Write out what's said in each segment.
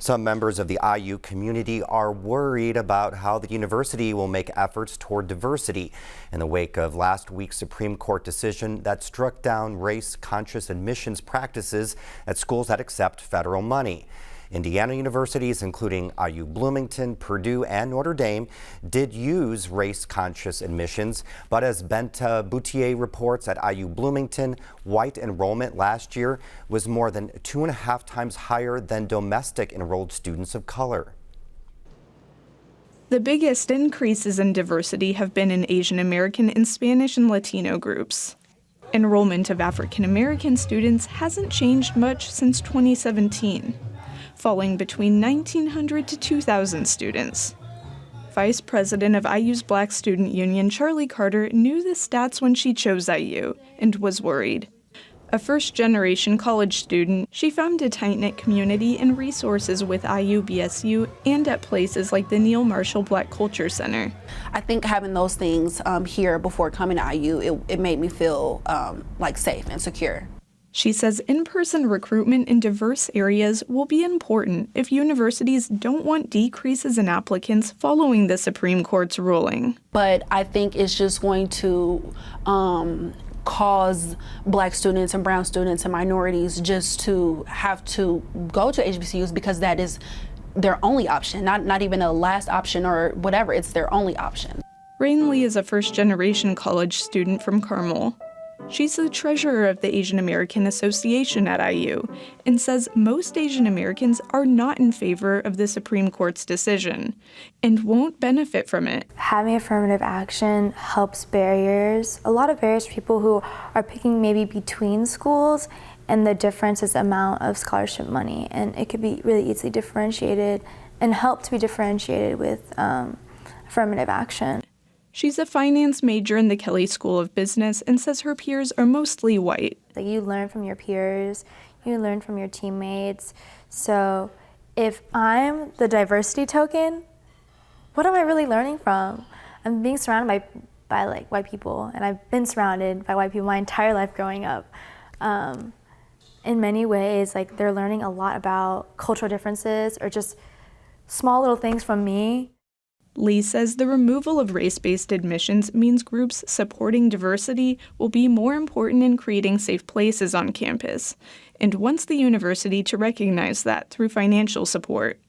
Some members of the IU community are worried about how the university will make efforts toward diversity in the wake of last week's Supreme Court decision that struck down race-conscious admissions practices at schools that accept federal money. Indiana universities, including IU Bloomington, Purdue, and Notre Dame, did use race-conscious admissions, but as Benta Boutier reports, at IU Bloomington, white enrollment last year was more than 2.5 times higher than domestic enrolled students of color. The biggest increases in diversity have been in Asian American and Spanish and Latino groups. Enrollment of African American students hasn't changed much since 2017. Falling between 1,900 to 2,000 students. Vice President of IU's Black Student Union, Charlie Carter, knew the stats when she chose IU and was worried. A first-generation college student, she found a tight-knit community and resources with IU BSU and at places like the Neil Marshall Black Culture Center. I think having those things here before coming to IU, it made me feel like safe and secure. She says in-person recruitment in diverse areas will be important if universities don't want decreases in applicants following the Supreme Court's ruling. But I think it's just going to cause Black students and brown students and minorities just to have to go to HBCUs because that is their only option, not even a last option or whatever, it's their only option. Rain Lee is a first-generation college student from Carmel. She's the treasurer of the Asian American Association at IU and says most Asian Americans are not in favor of the Supreme Court's decision and won't benefit from it. Having affirmative action helps barriers, a lot of barriers for people who are picking maybe between schools, and the difference is the amount of scholarship money, and it could be really easily differentiated and help to be differentiated with affirmative action. She's a finance major in the Kelley School of Business and says her peers are mostly white. Like, you learn from your peers, you learn from your teammates. So if I'm the diversity token, what am I really learning from? I'm being surrounded by like white people, and I've been surrounded by white people my entire life growing up. In many ways, like, they're learning a lot about cultural differences or just small little things from me. Lee says the removal of race-based admissions means groups supporting diversity will be more important in creating safe places on campus, and wants the university to recognize that through financial support.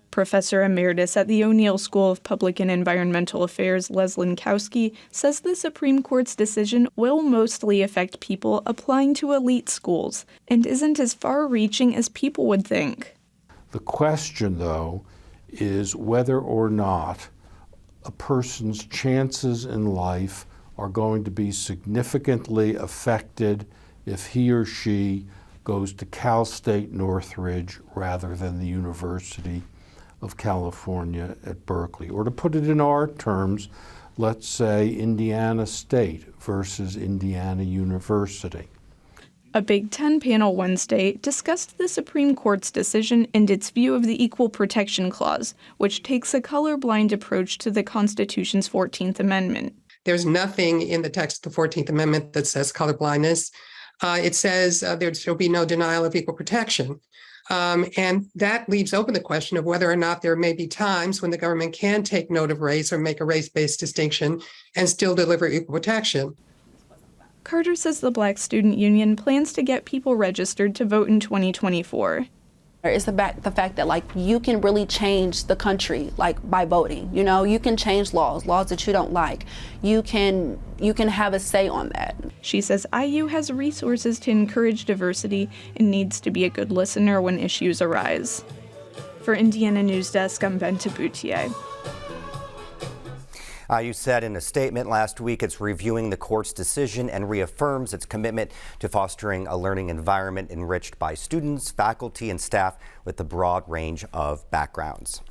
Professor Emeritus at the O'Neill School of Public and Environmental Affairs, Les Lankowski, says the Supreme Court's decision will mostly affect people applying to elite schools and isn't as far-reaching as people would think. The question, though, is whether or not a person's chances in life are going to be significantly affected if he or she goes to Cal State Northridge rather than the University of California at Berkeley. Or to put it in our terms, let's say Indiana State versus Indiana University. A Big Ten panel Wednesday discussed the Supreme Court's decision and its view of the Equal Protection Clause, which takes a colorblind approach to the Constitution's 14th Amendment. There's nothing in the text of the 14th Amendment that says colorblindness. It says there shall be no denial of equal protection. And that leaves open the question of whether or not there may be times when the government can take note of race or make a race-based distinction and still deliver equal protection. Carter says the Black Student Union plans to get people registered to vote in 2024. It's the fact that, like, you can really change the country, like, by voting. You know, you can change laws that you don't like. You can have a say on that. She says IU has resources to encourage diversity and needs to be a good listener when issues arise. For Indiana News Desk, I'm Benta Boutier. IU said in a statement last week it's reviewing the court's decision and reaffirms its commitment to fostering a learning environment enriched by students, faculty, and staff with a broad range of backgrounds.